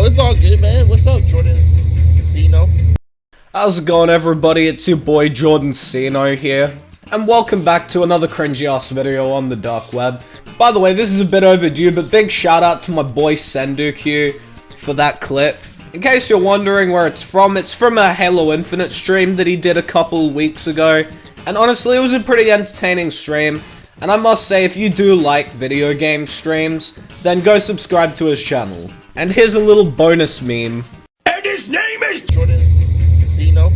it's all good, man. What's up, Jordan Cino? How's it going, everybody? It's your boy Jordan Cino here, and welcome back to another cringy-ass video on the dark web. By the way, this is a bit overdue, but big shout out to my boy Senduq for that clip. In case you're wondering where it's from a Halo Infinite stream that he did a couple weeks ago, and honestly, it was a pretty entertaining stream. And I must say, if you do like video game streams, then go subscribe to his channel. And here's a little bonus meme. And his name is Jordan Cino.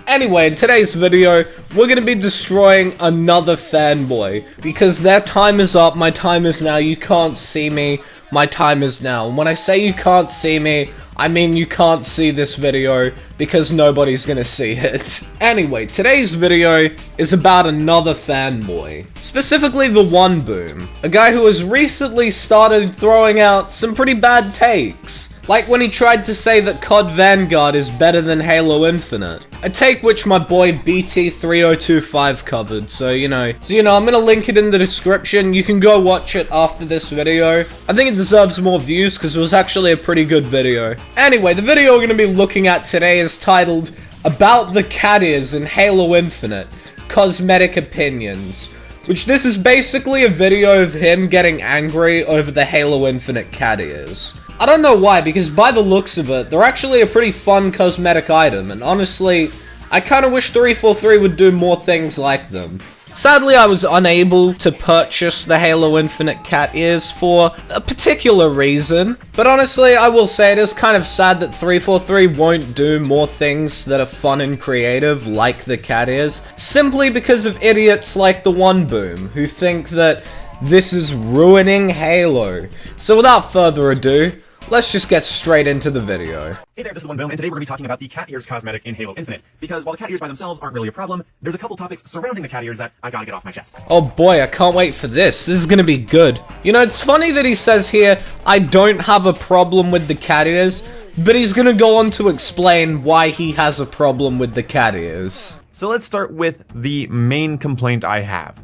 Anyway, in today's video, we're gonna be destroying another fanboy. Because their time is up, my time is now, you can't see me, my time is now. And when I say you can't see me, I mean you can't see this video, because nobody's gonna see it. Anyway, today's video is about another fanboy. Specifically the One Boom. A guy who has recently started throwing out some pretty bad takes. Like when he tried to say that COD Vanguard is better than Halo Infinite. A take which my boy BT3025 covered, so you know, I'm gonna link it in the description. You can go watch it after this video. I think it deserves more views because it was actually a pretty good video. Anyway, the video we're gonna be looking at today is titled About the Cat Ears in Halo Infinite, Cosmetic Opinions. Which this is basically a video of him getting angry over the Halo Infinite cat ears. I don't know why, because by the looks of it, they're actually a pretty fun cosmetic item, and honestly, I kinda wish 343 would do more things like them. Sadly, I was unable to purchase the Halo Infinite cat ears for a particular reason, but honestly, I will say it is kind of sad that 343 won't do more things that are fun and creative, like the cat ears, simply because of idiots like the One Boom, who think that this is ruining Halo. So without further ado, let's just get straight into the video. Hey there, this is One Boom, and today we're going to be talking about the cat ears cosmetic in Halo Infinite. Because while the cat ears by themselves aren't really a problem, there's a couple topics surrounding the cat ears that I gotta get off my chest. Oh boy, I can't wait for this. This is gonna be good. You know, it's funny that he says here, I don't have a problem with the cat ears, but he's gonna go on to explain why he has a problem with the cat ears. So let's start with the main complaint I have.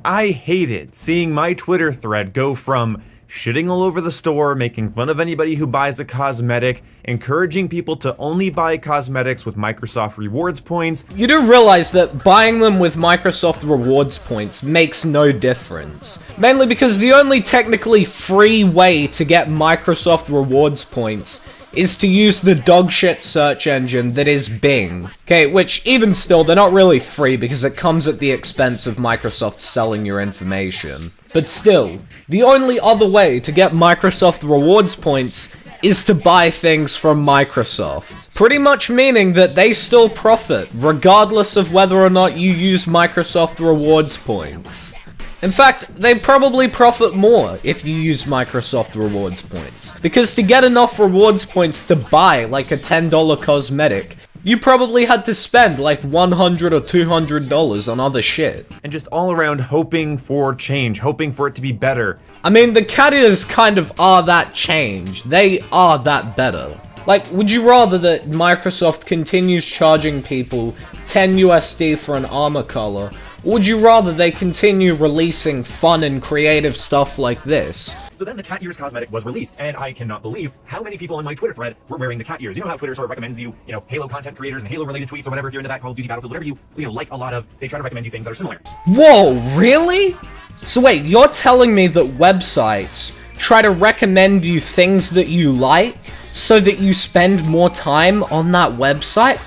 I hated seeing my Twitter thread go from shitting all over the store, making fun of anybody who buys a cosmetic, encouraging people to only buy cosmetics with Microsoft rewards points. You do realize that buying them with Microsoft rewards points makes no difference. Mainly because the only technically free way to get Microsoft rewards points is to use the dogshit search engine that is Bing. Okay, which even still, they're not really free because it comes at the expense of Microsoft selling your information. But still, the only other way to get Microsoft rewards points is to buy things from Microsoft. Pretty much meaning that they still profit, regardless of whether or not you use Microsoft rewards points. In fact, they probably profit more if you use Microsoft rewards points. Because to get enough rewards points to buy like a $10 cosmetic, you probably had to spend like $100 or $200 on other shit. And just all around hoping for change, hoping for it to be better. I mean, the cat ears kind of are that change. They are that better. Like, would you rather that Microsoft continues charging people 10 USD for an armor color? Or would you rather they continue releasing fun and creative stuff like this? So then the cat ears cosmetic was released, and I cannot believe how many people on my Twitter thread were wearing the cat ears. You know how Twitter sort of recommends you, Halo content creators and Halo related tweets or whatever, if you're into that Call of Duty Battlefield, whatever you like a lot of, they try to recommend you things that are similar. Whoa, really? So wait, you're telling me that websites try to recommend you things that you like so that you spend more time on that website?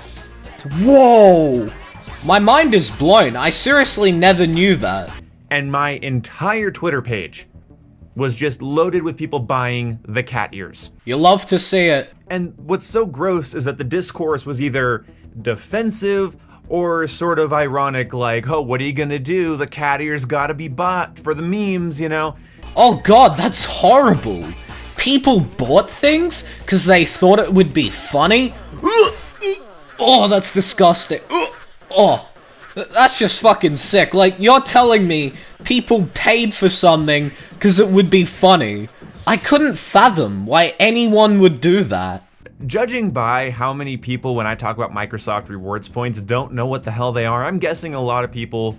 Whoa! My mind is blown. I seriously never knew that. And my entire Twitter page was just loaded with people buying the cat ears. You love to see it. And what's so gross is that the discourse was either defensive or sort of ironic, like, oh, what are you gonna do? The cat ears gotta be bought for the memes, you know? Oh god, that's horrible. People bought things because they thought it would be funny? Oh, that's disgusting. Oh, that's just fucking sick. Like, you're telling me people paid for something because it would be funny. I couldn't fathom why anyone would do that. Judging by how many people, when I talk about Microsoft rewards points, don't know what the hell they are, I'm guessing a lot of people,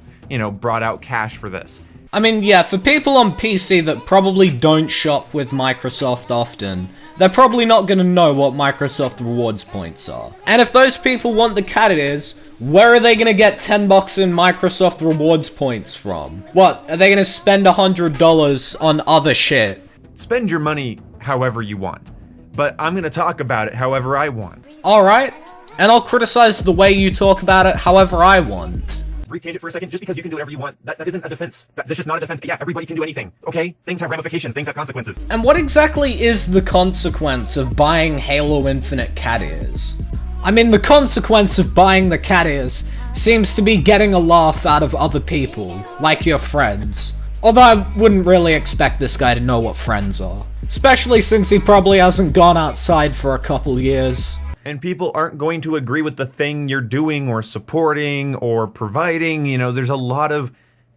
brought out cash for this. I mean, yeah, for people on PC that probably don't shop with Microsoft often, they're probably not gonna know what Microsoft rewards points are. And if those people want the cat ears, where are they gonna get 10 bucks in Microsoft rewards points from? What, are they gonna spend $100 on other shit? Spend your money however you want, but I'm gonna talk about it however I want. Alright, and I'll criticize the way you talk about it however I want. Brief tangent for a second. Just because you can do whatever you want, that isn't a defense. That's just not a defense. Yeah, everybody can do anything, okay? Things have ramifications, things have consequences. And what exactly is the consequence of buying Halo Infinite cat ears? I mean, the consequence of buying the cat ears seems to be getting a laugh out of other people, like your friends. Although I wouldn't really expect this guy to know what friends are. Especially since he probably hasn't gone outside for a couple years. And people aren't going to agree with the thing you're doing or supporting or providing. There's a lot of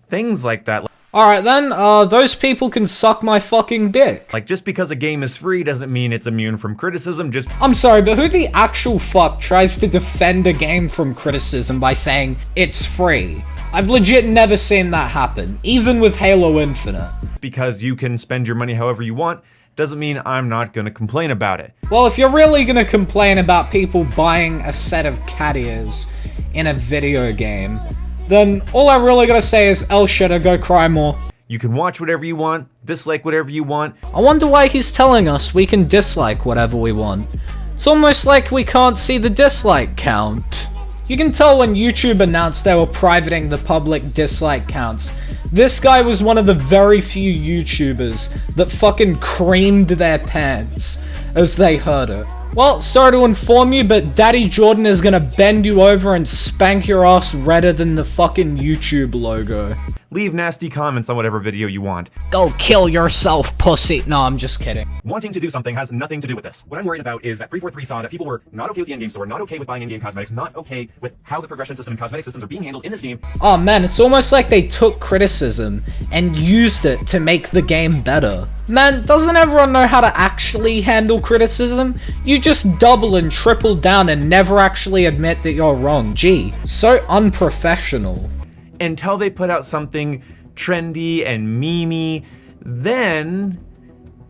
things like that. Alright then, those people can suck my fucking dick. Like, just because a game is free doesn't mean it's immune from criticism. I'm sorry, but who the actual fuck tries to defend a game from criticism by saying it's free? I've legit never seen that happen, even with Halo Infinite. Because you can spend your money however you want, doesn't mean I'm not gonna complain about it. Well, if you're really gonna complain about people buying a set of cat ears in a video game, then all I really gotta say is, El Shitter, go cry more. You can watch whatever you want, dislike whatever you want. I wonder why he's telling us we can dislike whatever we want. It's almost like we can't see the dislike count. You can tell when YouTube announced they were privating the public dislike counts. This guy was one of the very few YouTubers that fucking creamed their pants as they heard it. Well, sorry to inform you, but Daddy Jordan is gonna bend you over and spank your ass redder than the fucking YouTube logo. Leave nasty comments on whatever video you want. Go kill yourself, pussy. No, I'm just kidding. Wanting to do something has nothing to do with this. What I'm worried about is that 343 saw that people were not okay with the in-game store, not okay with buying in-game cosmetics, not okay with how the progression system and cosmetic systems are being handled in this game. Oh man, it's almost like they took criticism and used it to make the game better. Man, doesn't everyone know how to actually handle criticism? You just double and triple down and never actually admit that you're wrong. Gee, so unprofessional. Until they put out something trendy and memey, then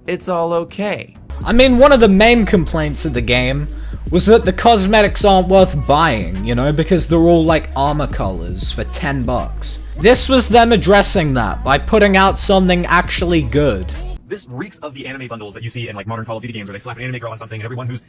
it's all okay. I mean, one of the main complaints of the game was that the cosmetics aren't worth buying, because they're all like armor colors for 10 bucks. This was them addressing that by putting out something actually good. This reeks of the anime bundles that you see in like modern Call of Duty games where they slap an anime girl on something and everyone whose,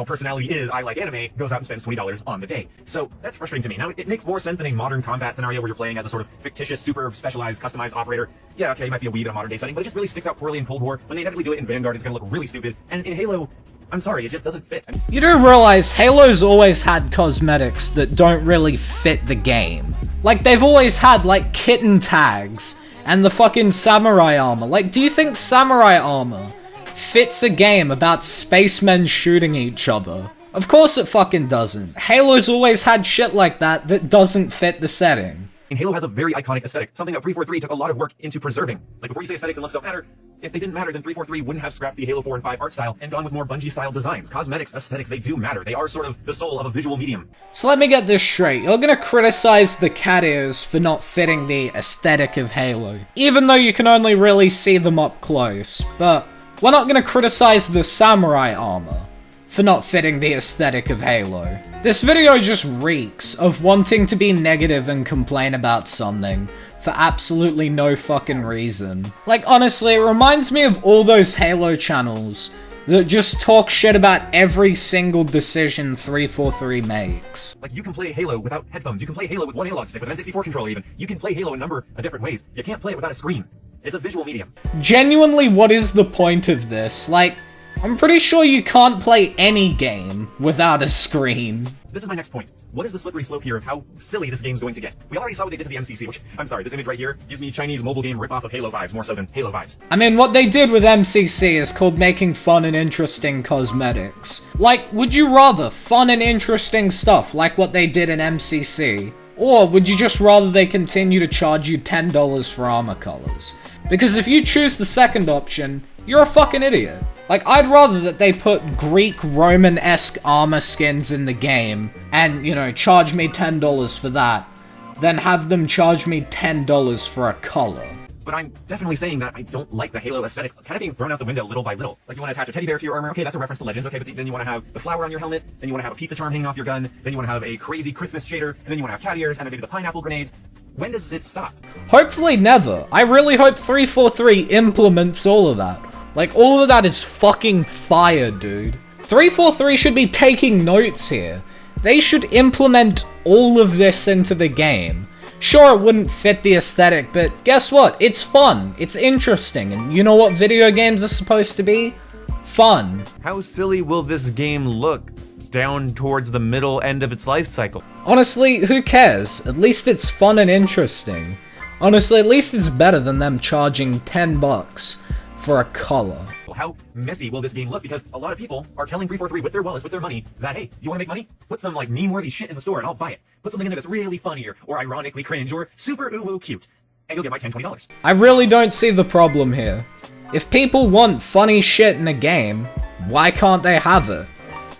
personality is I like anime goes out and spends $20 on the day. So that's frustrating to me. Now, it makes more sense in a modern combat scenario where you're playing as a sort of fictitious, super specialized, customized operator. Yeah, okay, you might be a weeb in a modern day setting, but it just really sticks out poorly in Cold War. When they inevitably do it in Vanguard, it's gonna look really stupid. And in Halo, I'm sorry, it just doesn't fit. You do realize Halo's always had cosmetics that don't really fit the game. Like, they've always had, like, kitten tags and the fucking samurai armor. Like, do you think samurai armor fits a game about spacemen shooting each other? Of course it fucking doesn't. Halo's always had shit like that that doesn't fit the setting. And Halo has a very iconic aesthetic, something that 343 took a lot of work into preserving. Like, before you say aesthetics and looks don't matter, if they didn't matter, then 343 wouldn't have scrapped the Halo 4 and 5 art style and gone with more Bungie-style designs. Cosmetics, aesthetics, they do matter. They are sort of the soul of a visual medium. So let me get this straight. You're gonna criticize the cat ears for not fitting the aesthetic of Halo, even though you can only really see them up close. But we're not gonna criticize the samurai armor for not fitting the aesthetic of Halo. This video just reeks of wanting to be negative and complain about something for absolutely no fucking reason. Like, honestly, it reminds me of all those Halo channels that just talk shit about every single decision 343 makes. Like, you can play Halo without headphones, you can play Halo with one analog stick, with an N64 controller even. You can play Halo a number of different ways. You can't play it without a screen. It's a visual medium. Genuinely, what is the point of this? Like, I'm pretty sure you can't play any game without a screen. This is my next point. What is the slippery slope here of how silly this game's going to get? We already saw what they did to the MCC, which, I'm sorry, this image right here gives me Chinese mobile game ripoff of Halo vibes, more so than Halo vibes. I mean, what they did with MCC is called making fun and interesting cosmetics. Like, would you rather fun and interesting stuff like what they did in MCC? Or would you just rather they continue to charge you $10 for armor colors? Because if you choose the second option, you're a fucking idiot. Like, I'd rather that they put Greek Roman-esque armor skins in the game and, you know, charge me $10 for that than have them charge me $10 for a color. But I'm definitely saying that I don't like the Halo aesthetic kind of being thrown out the window little by little. Like, you want to attach a teddy bear to your armor, okay, that's a reference to Legends, okay, but then you want to have the flower on your helmet, then you want to have a pizza charm hanging off your gun, then you want to have a crazy Christmas shader, and then you want to have cat ears, and then maybe the pineapple grenades. When does it stop? Hopefully never. I really hope 343 implements all of that. Like, all of that is fucking fire, dude. 343 should be taking notes here. They should implement all of this into the game. Sure, it wouldn't fit the aesthetic, but guess what? It's fun. It's interesting. And you know what video games are supposed to be? Fun. How silly will this game look down towards the middle end of its life cycle? Honestly, who cares? At least it's fun and interesting. Honestly, at least it's better than them charging $10 for a color. How messy will this game look? Because a lot of people are telling 343 with their wallets, with their money, that, hey, you want to make money? Put some, like, meme-worthy shit in the store and I'll buy it. Put something in there that's really funny or ironically cringe or super ooh-woo cute. And you'll get my $10, $20. I really don't see the problem here. If people want funny shit in a game, why can't they have it?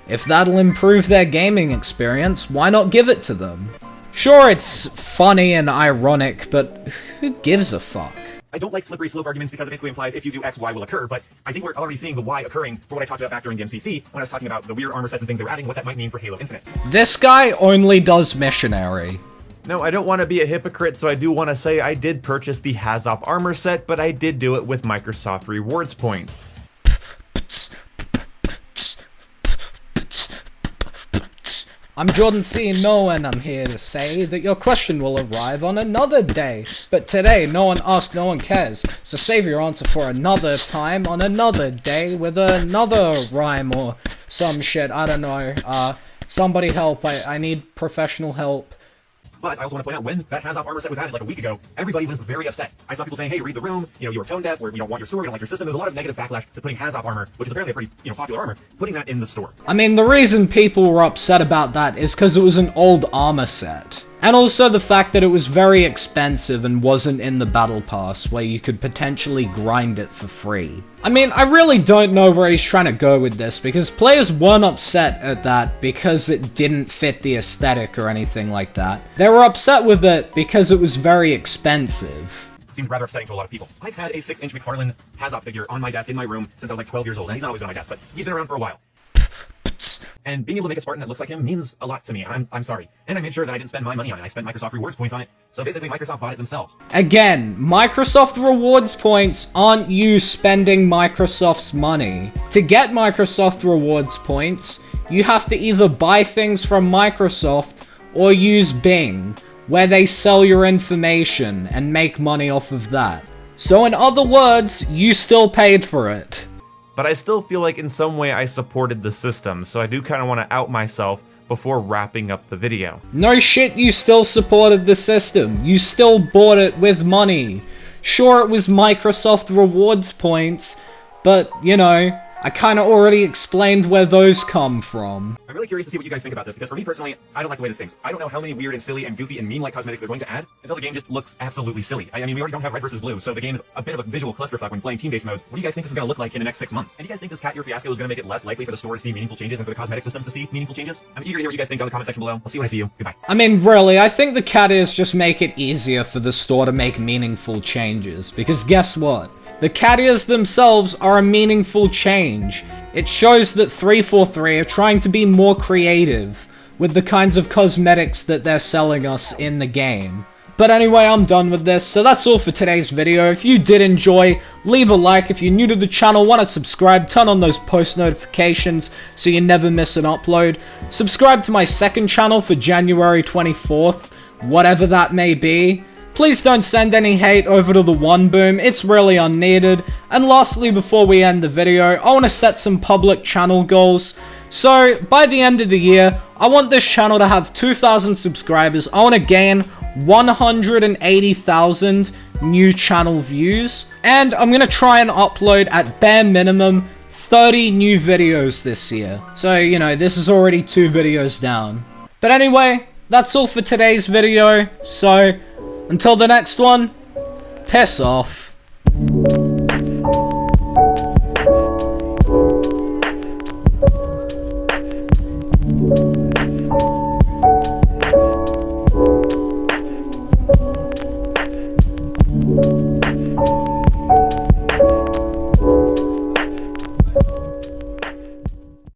If that'll improve their gaming experience, why not give it to them? Sure, it's funny and ironic, but who gives a fuck? I don't like slippery slope arguments because it basically implies if you do X, Y will occur, but I think we're already seeing the Y occurring for what I talked about back during the MCC when I was talking about the weird armor sets and things they were adding, what that might mean for Halo Infinite. This guy only does missionary. No, I don't want to be a hypocrite, so I do want to say I did purchase the Hazop armor set, but I did do it with Microsoft rewards points. I'm Jordan C. No, and I'm here to say that your question will arrive on another day. But today, no one asked, no one cares. So save your answer for another time on another day with another rhyme or some shit. I don't know. Somebody help. I need professional help. But I also want to point out, when that Hazop armor set was added like a week ago, everybody was very upset. I saw people saying, hey, read the room, you know, you were tone deaf, or you don't want your store, you don't like your system. There's a lot of negative backlash to putting Hazop armor, which is apparently a pretty, popular armor, putting that in the store. I mean, the reason people were upset about that is because it was an old armor set. And also the fact that it was very expensive and wasn't in the battle pass, where you could potentially grind it for free. I mean, I really don't know where he's trying to go with this, because players weren't upset at that because it didn't fit the aesthetic or anything like that. They were upset with it because it was very expensive. Seemed rather upsetting to a lot of people. I've had a 6-inch McFarlane Hazop figure on my desk in my room since I was like 12 years old, and he's not always been on my desk, but he's been around for a while. And being able to make a Spartan that looks like him means a lot to me. I'm sorry. And I made sure that I didn't spend my money on it. I spent Microsoft rewards points on it. So basically, Microsoft bought it themselves. Again, Microsoft rewards points aren't you spending Microsoft's money. To get Microsoft rewards points, you have to either buy things from Microsoft or use Bing, where they sell your information and make money off of that. So in other words, you still paid for it. But I still feel like in some way I supported the system, so I do kind of want to out myself before wrapping up the video. No shit, you still supported the system. You still bought it with money. Sure, it was Microsoft rewards points, but, you know, I kind of already explained where those come from. I'm really curious to see what you guys think about this, because for me personally, I don't like the way this stinks. I don't know how many weird and silly and goofy and meme-like cosmetics they're going to add until the game just looks absolutely silly. I mean, we already don't have red versus blue, so the game is a bit of a visual clusterfuck when playing team-based modes. What do you guys think this is going to look like in the next 6 months? And do you guys think this cat ear fiasco is going to make it less likely for the store to see meaningful changes and for the cosmetic systems to see meaningful changes? I'm eager to hear what you guys think down in the comment section below. I'll see you when I see you. Goodbye. I mean, really, I think the cat ears just make it easier for the store to make meaningful changes, because guess what? The cat ears themselves are a meaningful change. It shows that 343 are trying to be more creative with the kinds of cosmetics that they're selling us in the game. But anyway, I'm done with this, so that's all for today's video. If you did enjoy, leave a like. If you're new to the channel, want to subscribe, turn on those post notifications so you never miss an upload. Subscribe to my second channel for January 24th, whatever that may be. Please don't send any hate over to the One Boom, it's really unneeded. And lastly, before we end the video, I want to set some public channel goals. So, by the end of the year, I want this channel to have 2,000 subscribers. I want to gain 180,000 new channel views. And I'm going to try and upload at bare minimum 30 new videos this year. So, you know, this is already 2 videos down. But anyway, that's all for today's video. So, until the next one, piss off.